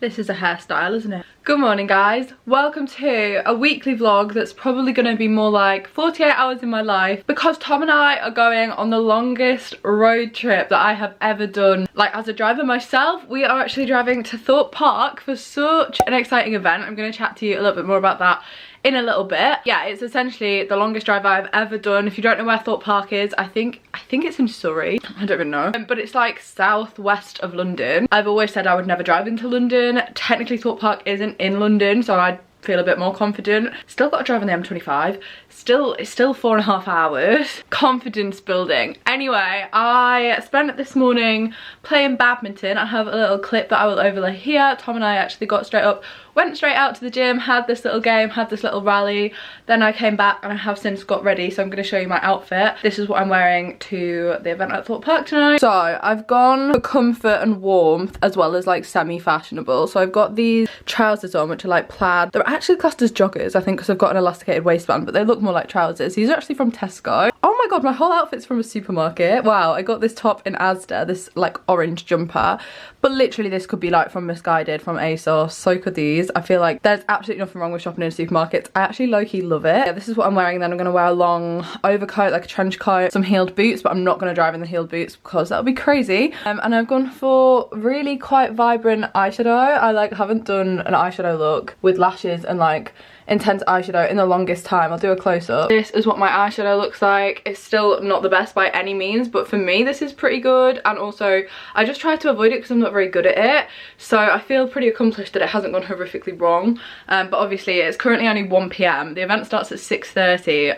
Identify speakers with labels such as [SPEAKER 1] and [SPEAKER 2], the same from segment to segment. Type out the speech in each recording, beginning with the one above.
[SPEAKER 1] This is a hairstyle, isn't it? Good morning, guys. Welcome to a weekly vlog that's probably going to be more like 48 hours in my life, because Tom and I are going on the longest road trip that I have ever done. Like, as a driver myself, we are actually driving to Thorpe Park for such an exciting event. I'm going to chat to you a little bit more about that in a little bit. Yeah, it's essentially the longest drive I've ever done. If you don't know where Thorpe Park is, I think it's in Surrey. I don't even know. But it's like southwest of London. I've always said I would never drive into London. Technically Thorpe Park isn't in London, so I'd feel a bit more confident. Still got to drive on the M25. It's still 4.5 hours. Confidence building. Anyway, I spent this morning playing badminton. I have a little clip that I will overlay here. Tom and I actually got straight up, went straight out to the gym, had this little game, had this little rally. Then I came back and I have since got ready, so I'm going to show you my outfit. This is what I'm wearing to the event at Thorpe Park tonight. So I've gone for comfort and warmth as well as like semi-fashionable. So I've got these trousers on which are like plaid. They're actually classed as joggers, I think, because I've got an elasticated waistband, but they look more like trousers. These are actually from Tesco. Oh my god, my whole outfit's from a supermarket. Wow, I got this top in Asda, this like orange jumper, but literally this could be like from Misguided, from ASOS. So could these. I feel like there's absolutely nothing wrong with shopping in supermarkets. I actually low-key love it. Yeah, this is what I'm wearing. Then I'm going to wear a long overcoat, like a trench coat, some heeled boots, but I'm not going to drive in the heeled boots because that would be crazy. And I've gone for really quite vibrant eyeshadow. I like haven't done an eyeshadow look with lashes and like intense eyeshadow in the longest time. I'll do a close-up. This is what my eyeshadow looks like. It's still not the best by any means, but for me this is pretty good. And also I just try to avoid it because I'm not very good at it, so I feel pretty accomplished that it hasn't gone horrifically wrong. But obviously it's currently only 1 PM. The event starts at 6:30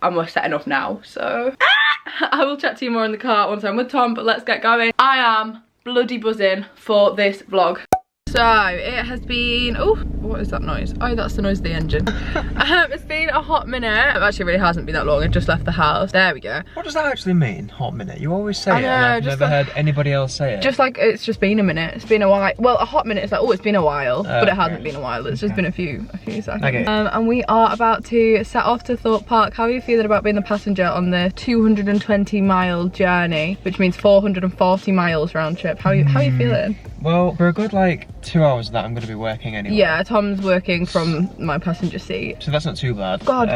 [SPEAKER 1] and we're setting off now, so I will chat to you more in the car once I'm with Tom, but let's get going. I am bloody buzzing for this vlog. So it has been, oh, what is that noise? Oh, that's the noise of the engine. It's been a hot minute. It actually really hasn't been that long. I just left the house. There we go.
[SPEAKER 2] What does that actually mean, hot minute? You always say it, and I've never heard anybody else say it.
[SPEAKER 1] Just like, it's just been a minute. It's been a while. Well, a hot minute is like, oh, it's been a while, but it hasn't been a while. It's just been a few seconds. Okay. And we are about to set off to Thorpe Park. How are you feeling about being the passenger on the 220-mile journey, which means 440 miles round trip? How are you feeling?
[SPEAKER 2] Well, for a good like 2 hours of that I'm going to be working anyway. Yeah,
[SPEAKER 1] Tom's working from my passenger seat.
[SPEAKER 2] So that's not too bad.
[SPEAKER 1] God,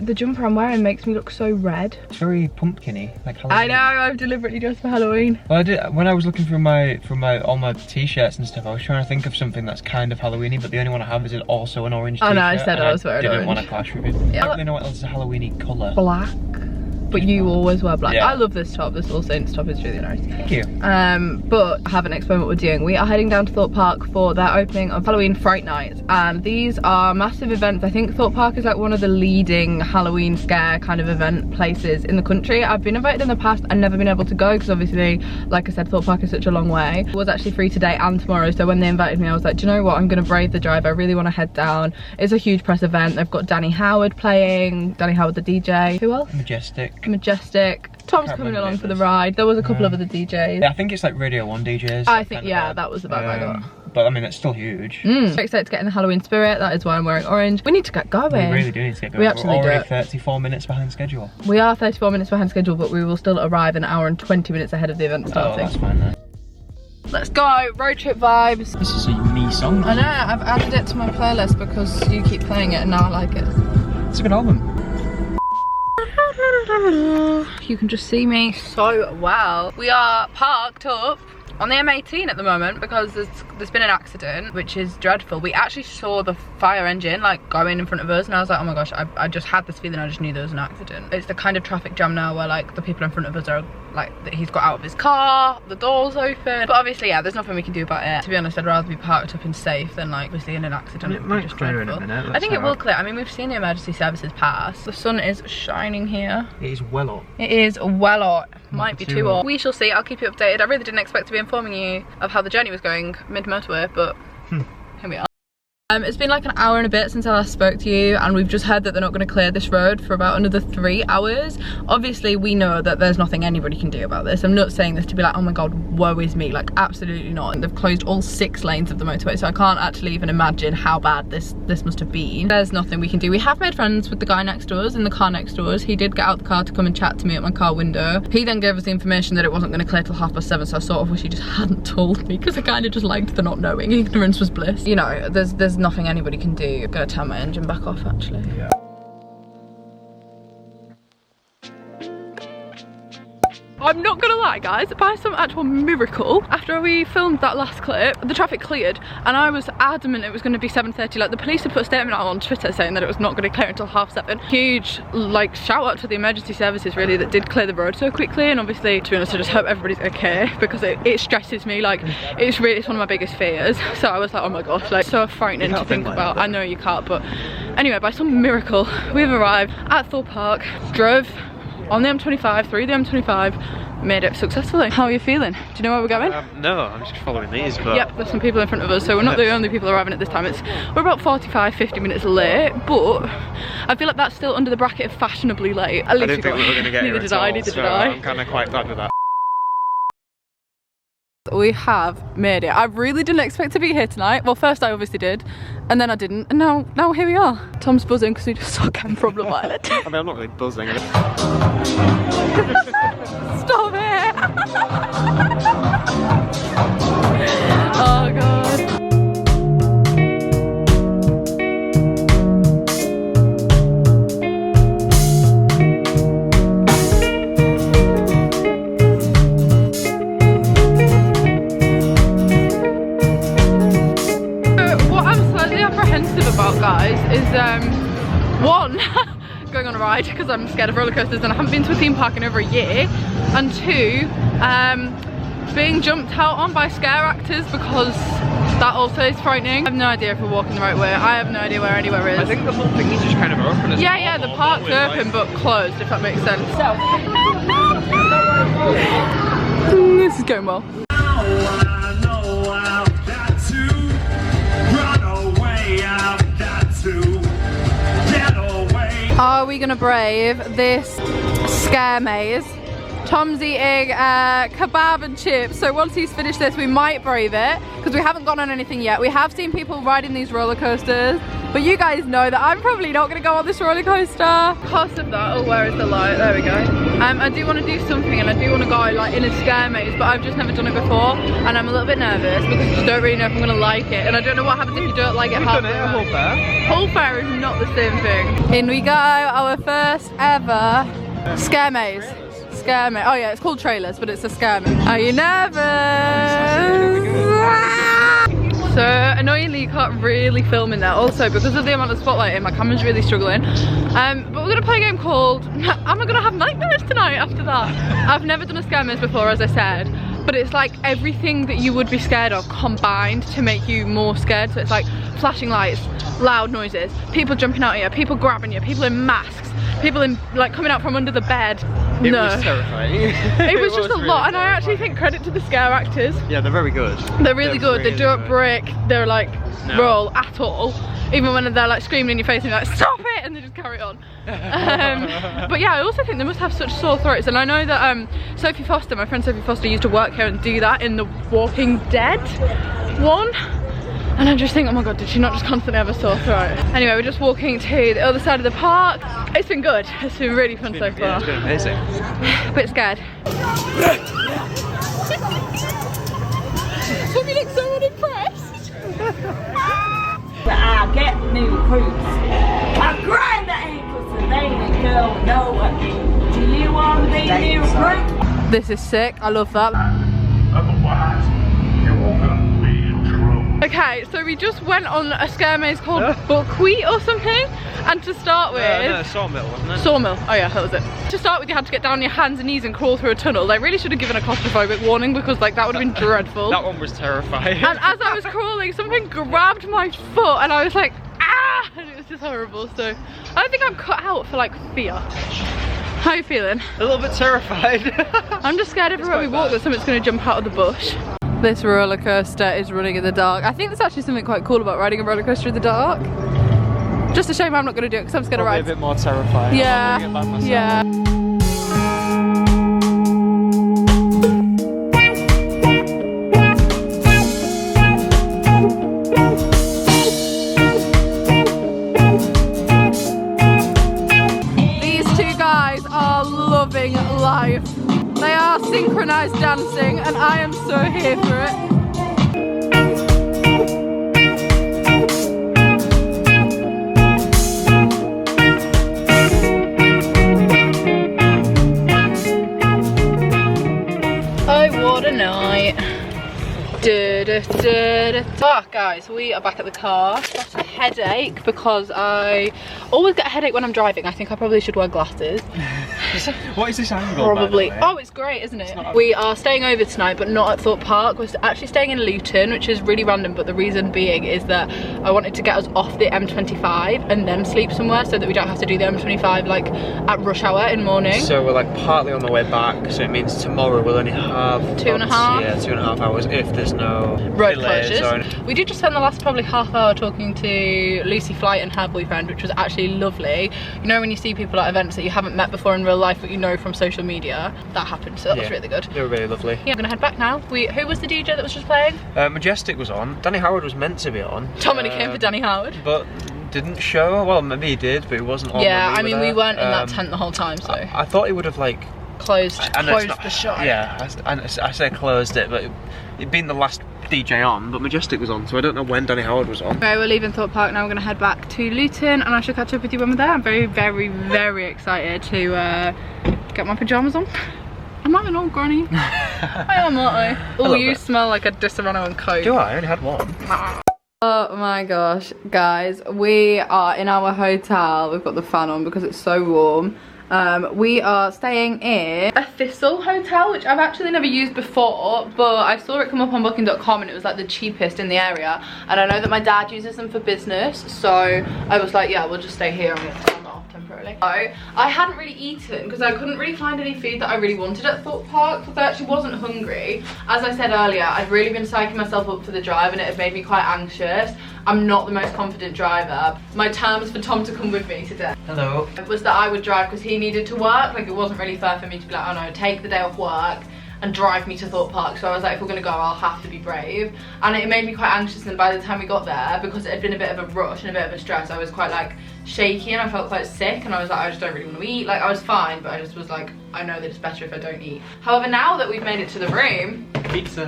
[SPEAKER 1] the jumper I'm wearing makes me look so red.
[SPEAKER 2] It's very pumpkin-y, like Halloween.
[SPEAKER 1] I know, I've deliberately dressed for Halloween.
[SPEAKER 2] Well, I did, when I was looking through all my t-shirts and stuff, I was trying to think of something that's kind of Halloween-y, but the only one I have is also an orange t-shirt.
[SPEAKER 1] Oh no, I said I was wearing orange.
[SPEAKER 2] I didn't want to clash with it. Yeah. I don't really know what else is a Halloween-y colour.
[SPEAKER 1] Black. But you always wear black.
[SPEAKER 2] Yeah.
[SPEAKER 1] I love this top. This All Saints top is really nice.
[SPEAKER 2] Thank you.
[SPEAKER 1] But I haven't explained what we're doing. We are heading down to Thorpe Park for their opening of Halloween Fright nights, and these are massive events. I think Thorpe Park is like one of the leading Halloween scare kind of event places in the country. I've been invited in the past and never been able to go because obviously, like I said, Thorpe Park is such a long way. It was actually free today and tomorrow, so when they invited me I was like, do you know what, I'm gonna brave the drive. I really want to head down. It's a huge press event. They've got Danny Howard playing, Danny Howard the DJ. Who else? Majestic. Tom's coming along for the ride. There was a couple of other DJs.
[SPEAKER 2] Yeah, I think it's like Radio 1 DJs.
[SPEAKER 1] I think, yeah, that was the vibe I got.
[SPEAKER 2] But I mean, it's still huge.
[SPEAKER 1] So excited to get in the Halloween spirit. That is why I'm wearing orange. We need to get going.
[SPEAKER 2] We really do need to get going. We're already 34 minutes behind schedule.
[SPEAKER 1] We are 34 minutes behind schedule, but we will still arrive an hour and 20 minutes ahead of the event starting.
[SPEAKER 2] Oh, that's fine then.
[SPEAKER 1] Let's go, road trip vibes.
[SPEAKER 2] This is a me song.
[SPEAKER 1] I know, I've added it to my playlist because you keep playing it and now I like it.
[SPEAKER 2] It's a good album.
[SPEAKER 1] You can just see me so well. We are parked up on the M18 at the moment because there's been an accident, which is dreadful. We actually saw the fire engine like going in front of us and I was like, oh my gosh, I just had this feeling. I just knew there was an accident. It's the kind of traffic jam now where like the people in front of us are like, he's got out of his car, the door's open, but obviously yeah, there's nothing we can do about it. To be honest, I'd rather be parked up and safe than like obviously in an accident.
[SPEAKER 2] It might clear in a minute.
[SPEAKER 1] I think it will clear. I mean, we've seen the emergency services pass. The sun is shining here.
[SPEAKER 2] It is well up.
[SPEAKER 1] It is well up. Might be too hot. We shall see. I'll keep you updated. I really didn't expect to be informing you of how the journey was going mid-motorway, but here we are. It's been like an hour and a bit since I last spoke to you, and we've just heard that they're not going to clear this road for about another 3 hours. Obviously, we know that there's nothing anybody can do about this. I'm not saying this to be like, oh my god, woe is me. Like, absolutely not. They've closed all 6 lanes of the motorway, so I can't actually even imagine how bad this must have been. There's nothing we can do. We have made friends with the guy next to us, in the car next to us. He did get out the car to come and chat to me at my car window. He then gave us the information that it wasn't going to clear till 7:30, so I sort of wish he just hadn't told me, because I kind of just liked the not knowing. Ignorance was bliss. You know, there's nothing anybody can do. I'm gonna turn my engine back off actually. Yeah. I'm not gonna lie guys, by some actual miracle, after we filmed that last clip, the traffic cleared, and I was adamant it was gonna be 7:30. Like, the police had put a statement out on Twitter saying that it was not gonna clear until 7:30. Huge, like, shout out to the emergency services really that did clear the road so quickly, and obviously, to be honest, I just hope everybody's okay, because it stresses me. Like, it's one of my biggest fears. So I was like, oh my gosh, like, so frightening to think about. I know you can't, but anyway, by some miracle, we've arrived at Thorpe Park, drove on the M25, through the M25, made it successfully. How are you feeling? Do you know where we're going?
[SPEAKER 2] No, I'm just following these, but...
[SPEAKER 1] Yep, there's some people in front of us, so we're not the only people arriving at this time. We're about 45-50 minutes late, but I feel like that's still under the bracket of fashionably late. At least
[SPEAKER 2] I didn't think we were going to get here at all,
[SPEAKER 1] neither did I.
[SPEAKER 2] I'm kind of quite glad with that.
[SPEAKER 1] We have made it. I really didn't expect to be here tonight. Well, first I obviously did, and then I didn't, and now here we are. Tom's buzzing because we just saw Cam from the Violet.
[SPEAKER 2] I mean, I'm not really buzzing.
[SPEAKER 1] Stop it! Oh god. About guys is one, going on a ride because I'm scared of roller coasters and I haven't been to a theme park in over a year, and 2, being jumped out on by scare actors, because that also is frightening. I have no idea if we're walking the right way. I have no idea where anywhere is.
[SPEAKER 2] I think the whole thing is just kind of open as
[SPEAKER 1] yeah, the park's open but closed, if that makes sense. This is going well. Are we gonna brave this scare maze? Tom's eating kebab and chips, so once he's finished this we might brave it, because we haven't gone on anything yet. We have seen people riding these roller coasters, but you guys know that I'm probably not gonna go on this roller coaster. Because of that, oh, where is the light? There we go. I do want to do something, and I do want to go like in a scare maze, but I've just never done it before, and I'm a little bit nervous because I just don't really know if I'm gonna like it, and I don't know what happens if you don't like it halfway.
[SPEAKER 2] Whole fair?
[SPEAKER 1] Whole fair is not the same thing. In we go, our first ever scare maze. Scare maze. Oh yeah, it's called trailers, but it's a scare maze. Are you nervous? So annoyingly you can't really film in there, also because of the amount of spotlighting my camera's really struggling. But we're gonna play a game called Am I gonna have nightmares tonight after that? I've never done a scare maze before, as I said, but it's like everything that you would be scared of combined to make you more scared. So it's like flashing lights, loud noises, people jumping out at you, people grabbing you, people in masks, people in like coming out from under the bed.
[SPEAKER 2] It was terrifying.
[SPEAKER 1] It was just a lot, and I actually think credit to the scare actors.
[SPEAKER 2] Yeah, they're very good.
[SPEAKER 1] They're really good. They don't break their like roll at all. Even when they're like screaming in your face and you're like, stop it, and they just carry on. But yeah, I also think they must have such sore throats, and I know that Sophie Foster, my friend Sophie Foster, used to work here and do that in the Walking Dead one. And I just think, oh my god, did she not just constantly have a sore throat? Anyway, we're just walking to the other side of the park. It's been good. It's been really fun so far.
[SPEAKER 2] Yeah, it's been amazing.
[SPEAKER 1] A bit scared. You look so unimpressed.
[SPEAKER 3] I get new recruits. I grind the ankles and they ain't go nowhere. Do you want to be a new recruit?
[SPEAKER 1] This is sick. I love that.
[SPEAKER 4] Otherwise, you won't be in trouble.
[SPEAKER 1] Okay, so we just went on a scare maze called Buckwheat or something, and to start with...
[SPEAKER 2] no, Sawmill, wasn't it?
[SPEAKER 1] Sawmill, oh yeah, that was it. To start with, you had to get down on your hands and knees and crawl through a tunnel. They really should have given a claustrophobic warning, because like that would have been dreadful.
[SPEAKER 2] That one was terrifying.
[SPEAKER 1] And as I was crawling, something grabbed my foot and I was like, ah! And it was just horrible, so I don't think I'm cut out for like fear. How are you feeling?
[SPEAKER 2] A little bit terrified.
[SPEAKER 1] I'm just scared everywhere we walk that something's going to jump out of the bush. This roller coaster is running in the dark. I think there's actually something quite cool about riding a roller coaster in the dark. Just a shame I'm not going to do it because I'm scared to ride.
[SPEAKER 2] A bit more terrifying.
[SPEAKER 1] Yeah, yeah. These two guys are loving life. They are synchronized dancing and I am so here for it. Oh, what a night. Ah, guys, we are back at the car. Got a headache because I always get a headache when I'm driving. I think I probably should wear glasses.
[SPEAKER 2] What is this angle?
[SPEAKER 1] Probably. Oh, it's great, isn't it? We are staying over tonight, but not at Thorpe Park. We're actually staying in Luton, which is really random, but the reason being is that I wanted to get us off the M25 and then sleep somewhere so that we don't have to do the M25 like at rush hour in the morning.
[SPEAKER 2] So we're like partly on the way back, so it means tomorrow we'll only have
[SPEAKER 1] 2.5.
[SPEAKER 2] Yeah, 2.5 hours if there's no
[SPEAKER 1] road
[SPEAKER 2] delays
[SPEAKER 1] closures. We did just spend the last probably half hour talking to Lucy, Fright and her boyfriend, which was actually lovely. You know when you see people at events that you haven't met before in real life but you know from social media? That happened, so that was really good.
[SPEAKER 2] They were really lovely.
[SPEAKER 1] Yeah, I'm gonna head back now. Who was the DJ that was just playing?
[SPEAKER 2] Majestic was on. Danny Howard was meant to be on.
[SPEAKER 1] Tom only came for Danny Howard.
[SPEAKER 2] But didn't show. Well, maybe he did, but he wasn't on.
[SPEAKER 1] Yeah, I mean we weren't in that tent the whole time, so.
[SPEAKER 2] I thought he would have like
[SPEAKER 1] closed the shop.
[SPEAKER 2] Yeah, I say closed it, but it'd been the last DJ on, but Majestic was on, so I don't know when Danny Howard was on.
[SPEAKER 1] Okay, we're leaving Thorpe Park now. We're gonna head back to Luton, and I shall catch up with you when we're there. I'm very, very, very excited to get my pajamas on. Am I an old granny? I am, aren't I? Oh, you smell like a Di Serrano and Coke.
[SPEAKER 2] Do I? I only had one.
[SPEAKER 1] Oh my gosh, guys, we are in our hotel. We've got the fan on because it's so warm. We are staying in a Thistle hotel, which I've actually never used before, but I saw it come up on booking.com and it was like the cheapest in the area, and I know that my dad uses them for business, so I was like, yeah, we'll just stay here and we'll stand off temporarily. So I hadn't really eaten because I couldn't really find any food that I really wanted at Thorpe Park because I actually wasn't hungry. As I said earlier, I've really been psyching myself up for the drive and it had made me quite anxious. I'm not the most confident driver. My terms for Tom to come with me today was that I would drive because he needed to work. Like, it wasn't really fair for me to be like, oh no, take the day off work and drive me to Thorpe Park. So I was like, if we're gonna go, I'll have to be brave. And it made me quite anxious, and by the time we got there, because it had been a bit of a rush and a bit of a stress, I was quite like shaky and I felt quite sick, and I was like, I just don't really want to eat. Like, I was fine, but I just was like, I know that it's better if I don't eat. However, now that we've made it to the room,
[SPEAKER 2] Pizza.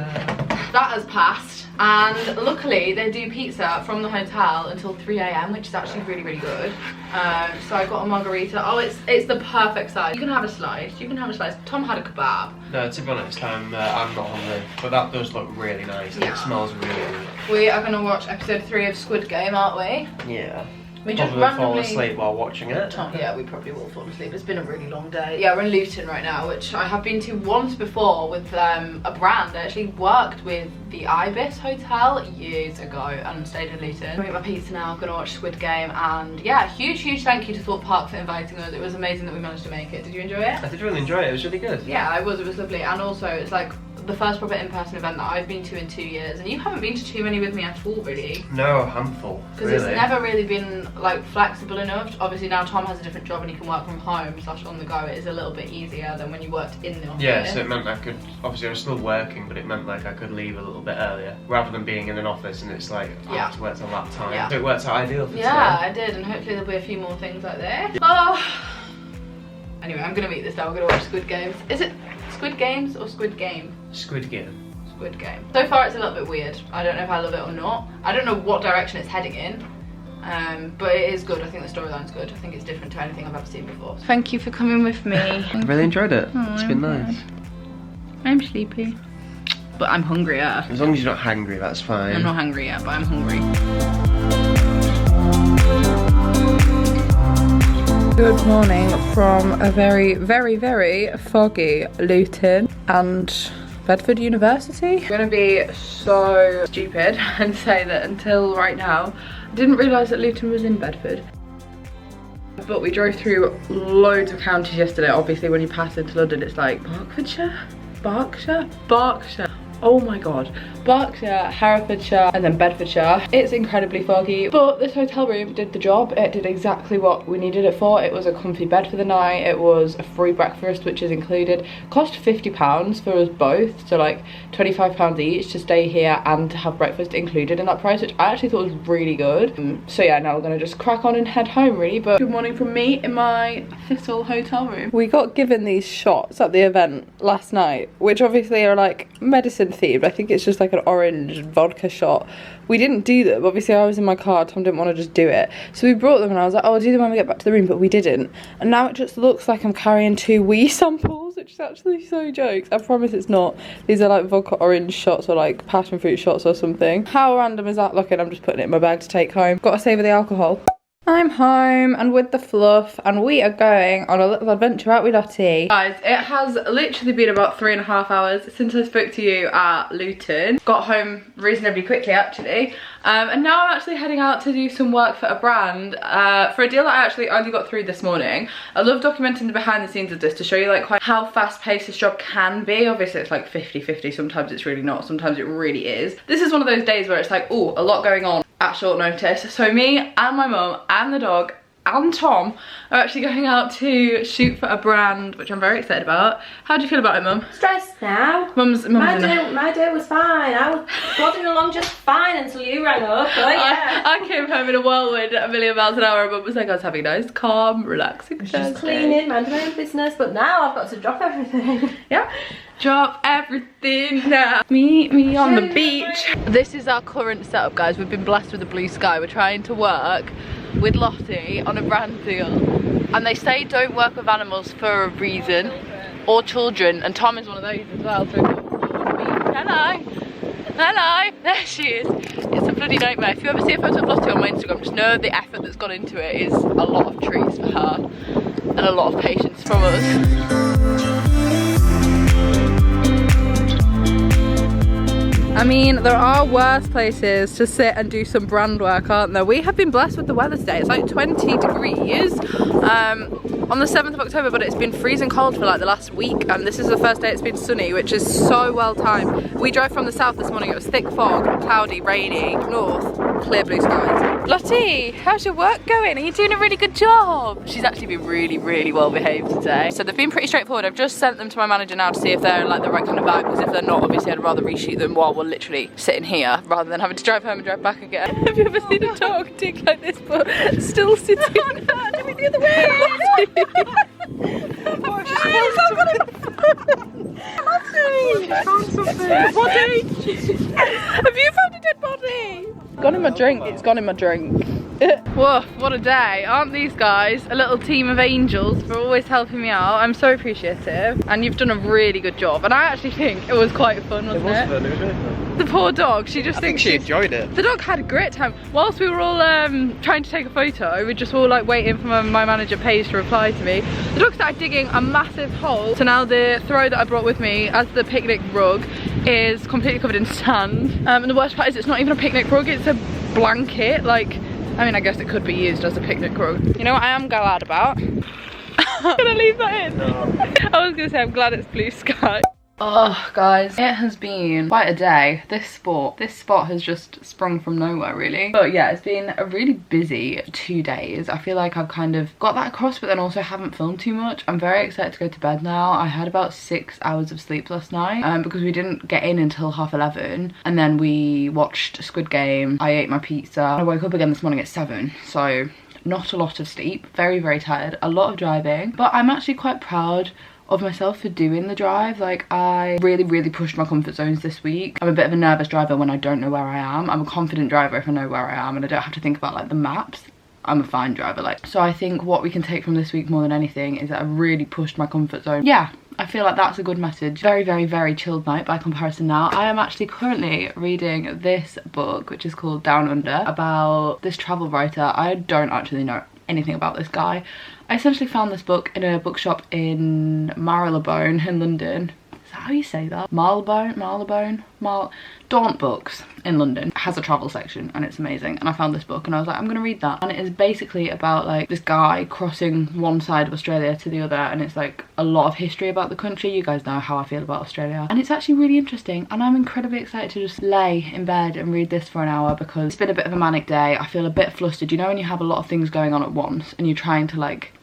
[SPEAKER 1] that has passed, and luckily they do pizza from the hotel until 3 AM, which is actually really, really good. So I got a margarita. Oh, it's the perfect size. You can have a slice. You can have a slice. Tom had a kebab.
[SPEAKER 2] No, to be honest, I'm not hungry, but that does look really nice. And it smells really good.
[SPEAKER 1] We are gonna watch episode 3 of Squid Game, aren't we?
[SPEAKER 2] Yeah.
[SPEAKER 1] We just
[SPEAKER 2] probably fall asleep while watching it.
[SPEAKER 1] Yeah, we probably will fall asleep. It's been a really long day. Yeah, we're in Luton right now, which I have been to once before with a brand. I actually worked with the Ibis Hotel years ago and stayed in Luton. I'm gonna get my pizza now, I'm gonna watch Squid Game, and yeah, huge thank you to Thorpe Park for inviting us. It was amazing that we managed to make it. Did you enjoy it?
[SPEAKER 2] I did really enjoy it, it was really good.
[SPEAKER 1] Yeah, it was lovely, and also it's like the first proper in-person event that I've been to in 2 years, and you haven't been to too many with me at all, really.
[SPEAKER 2] No, a handful.
[SPEAKER 1] Because it's never really been like flexible enough. Obviously now Tom has a different job and he can work from home / on the go. It is a little bit easier than when you worked in the office.
[SPEAKER 2] Yeah, so it meant I could, obviously I was still working, but it meant like I could leave a little bit earlier, rather than being in an office and it's like, I have to work till that time. Yeah. So it worked out ideal for today.
[SPEAKER 1] I did, and hopefully there'll be a few more things like this. Oh. Anyway, I'm gonna eat this now. We're gonna watch Squid Games. Is it Squid Games or Squid Game?
[SPEAKER 2] Squid Game.
[SPEAKER 1] Squid Game. So far it's a little bit weird. I don't know if I love it or not. I don't know what direction it's heading in. But it is good. I think the storyline's good. I think it's different to anything I've ever seen before. Thank you for coming with me.
[SPEAKER 2] I really enjoyed it. It's been nice.
[SPEAKER 1] I'm sleepy. But I'm hungrier.
[SPEAKER 2] As long as you're not hangry, that's fine.
[SPEAKER 1] I'm not hungry yet, but I'm hungry. Good morning from a very, very, very foggy Luton and Bedford University. I'm gonna be so stupid and say that until right now, I didn't realise that Luton was in Bedford. But we drove through loads of counties yesterday. Obviously when you pass into London, it's like Berkshire, Berkshire, Berkshire, Oh my god. Berkshire, Herefordshire, and then Bedfordshire. It's incredibly foggy, but this hotel room did the job. It did exactly what we needed it for. It was a comfy bed for the night. It was a free breakfast, which is included. Cost £50 for us both, so like £25 each to stay here and to have breakfast included in that price, which I actually thought was really good. So yeah, now we're gonna just crack on and head home really. But good morning from me in my Thistle hotel room. We got given these shots at the event last night, which obviously are like medicine themed. I think it's just like an orange vodka shot. We didn't do them. Obviously I was in my car, Tom didn't want to just do it. So we brought them and I was like, oh, I'll do them when we get back to the room, but we didn't. And now it just looks like I'm carrying 2 wee samples, which is actually so jokes. I promise it's not. These are like vodka orange shots or like passion fruit shots or something. How random is that looking? I'm just putting it in my bag to take home. Gotta savour the alcohol. I'm home and with the fluff, and we are going on a little adventure, aren't we, Lottie? Guys, it has literally been about 3.5 hours since I spoke to you at Luton. Got home reasonably quickly actually, and now I'm actually heading out to do some work for a brand, for a deal that I actually only got through this morning. I love documenting the behind the scenes of this to show you like quite how fast paced this job can be. Obviously it's like 50-50, sometimes it's really not, sometimes it really is. This is one of those days where it's like, oh, a lot going on at short notice. So me and my mum and the dog and Tom are actually going out to shoot for a brand, which I'm very excited about. How do you feel about it, Mum?
[SPEAKER 3] Stressed now. My day was fine. I was plodding along just fine until you rang up. Oh yeah.
[SPEAKER 1] I came home in a whirlwind at 1,000,000 miles an hour, and Mum was like, I was having a nice, calm, relaxing Thursday.
[SPEAKER 3] Just cleaning, minding my own business, but now I've got to drop everything.
[SPEAKER 1] Yeah. Drop everything now. Meet me on the beach. This is our current setup, guys. We've been blessed with a blue sky. We're trying to work with Lottie on a brand deal, and they say don't work with animals for a reason, or children, and Tom is one of those as well. So hello, hello, there she is. It's a bloody nightmare. If you ever see a photo of Lottie on my Instagram, just know the effort that's gone into it is a lot of treats for her and a lot of patience from us. I mean, there are worse places to sit and do some brand work, aren't there? We have been blessed with the weather today. It's like 20 degrees on the 7th of October, but it's been freezing cold for like the last week, and this is the first day it's been sunny, which is so well timed. We drove from the south this morning. It was thick fog, cloudy, rainy. North, clear blue skies. Lottie, how's your work going? Are you doing a really good job? She's actually been really, really well behaved today. So they've been pretty straightforward. I've just sent them to my manager now to see if they're like the right kind of vibe, because if they're not, obviously I'd rather reshoot them while we're literally sitting here rather than having to drive home and drive back again. Have you ever seen a dog dig like this but still sitting? Oh no, let me the other way! Have you found a dead body? Gone in my drink, it's gone in my drink. Whoa, what a day. Aren't these guys a little team of angels for always helping me out? I'm so appreciative, and you've done a really good job, and I actually think it was quite fun, wasn't it?
[SPEAKER 2] It was fun.
[SPEAKER 1] The poor dog, she just thinks
[SPEAKER 2] she enjoyed it.
[SPEAKER 1] The dog had a great time. Whilst we were all trying to take a photo, we were just all like waiting for my manager Paige to reply to me. The dog started digging a massive hole, so now the throw that I brought with me as the picnic rug is completely covered in sand. And the worst part is it's not even a picnic rug, it's a blanket. Like, I mean, I guess it could be used as a picnic rug. You know what I am glad about? I'm gonna leave that in. No. I was gonna say I'm glad it's blue sky. Oh guys, it has been quite a day. This spot has just sprung from nowhere really. But yeah, it's been a really busy 2 days. I feel like I've kind of got that across, but then also haven't filmed too much. I'm very excited to go to bed now. I had about 6 hours of sleep last night because we didn't get in until 11:30, and then we watched Squid Game. I ate my pizza. I woke up again this morning at 7, so not a lot of sleep. Very, very tired. A lot of driving, but I'm actually quite proud of myself for doing the drive. Like, I really pushed my comfort zones this week. I'm a bit of a nervous driver when I don't know where I am. I'm a confident driver if I know where I am and I don't have to think about like the maps. I'm a fine driver, like. So I think what we can take from this week more than anything is that I really pushed my comfort zone. Yeah, I feel like that's a good message. Very chilled night by comparison now. I am actually currently reading this book, which is called Down Under, about this travel writer. I don't actually know anything about this guy. I essentially found this book in a bookshop in Marylebone in London. Is that how you say that? Daunt Books in London has a travel section and it's amazing, and I found this book and I was like, I'm gonna read that. And it is basically about like this guy crossing one side of Australia to the other, and it's like a lot of history about the country. You guys know how I feel about Australia, and it's actually really interesting, and I'm incredibly excited to just lay in bed and read this for an hour because it's been a bit of a manic day. I feel a bit flustered, you know, when you have a lot of things going on at once and you're trying to like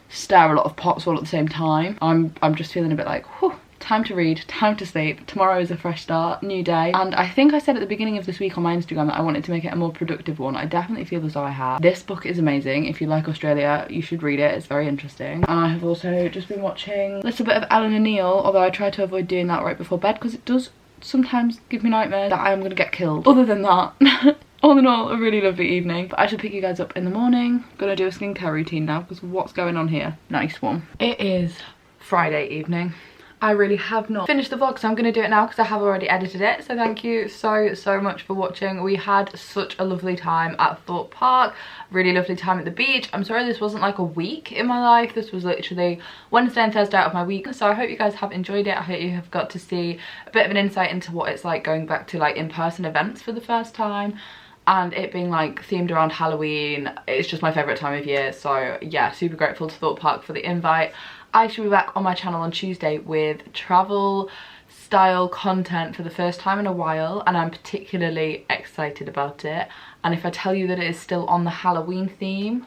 [SPEAKER 1] stir a lot of pots all at the same time. I'm just feeling a bit like, whew, time to read, time to sleep. Tomorrow is a fresh start, new day. And I think I said at the beginning of this week on my Instagram that I wanted to make it a more productive one. I definitely feel as though I have. This book is amazing. If you like Australia, you should read it. It's very interesting. And I have also just been watching a little bit of Ellen and Neil, although I try to avoid doing that right before bed because it does sometimes give me nightmares that I am going to get killed. Other than that, all in all, a really lovely evening. But I shall pick you guys up in the morning. Gonna do a skincare routine now because what's going on here? Nice one. It is Friday evening. I really have not finished the vlog, so I'm going to do it now because I have already edited it. So thank you so much for watching. We had such a lovely time at Thorpe Park, really lovely time at the beach. I'm sorry this wasn't like a week in my life. This was literally Wednesday and Thursday out of my week. So I hope you guys have enjoyed it. I hope you have got to see a bit of an insight into what it's like going back to like in-person events for the first time. And it being like themed around Halloween. It's just my favourite time of year. So yeah, super grateful to Thorpe Park for the invite. I shall be back on my channel on Tuesday with travel style content for the first time in a while, and I'm particularly excited about it. And if I tell you that it is still on the Halloween theme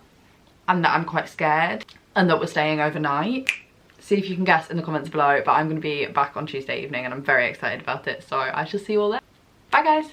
[SPEAKER 1] and that I'm quite scared and that we're staying overnight, see if you can guess in the comments below. But I'm going to be back on Tuesday evening and I'm very excited about it, so I shall see you all there. Bye guys.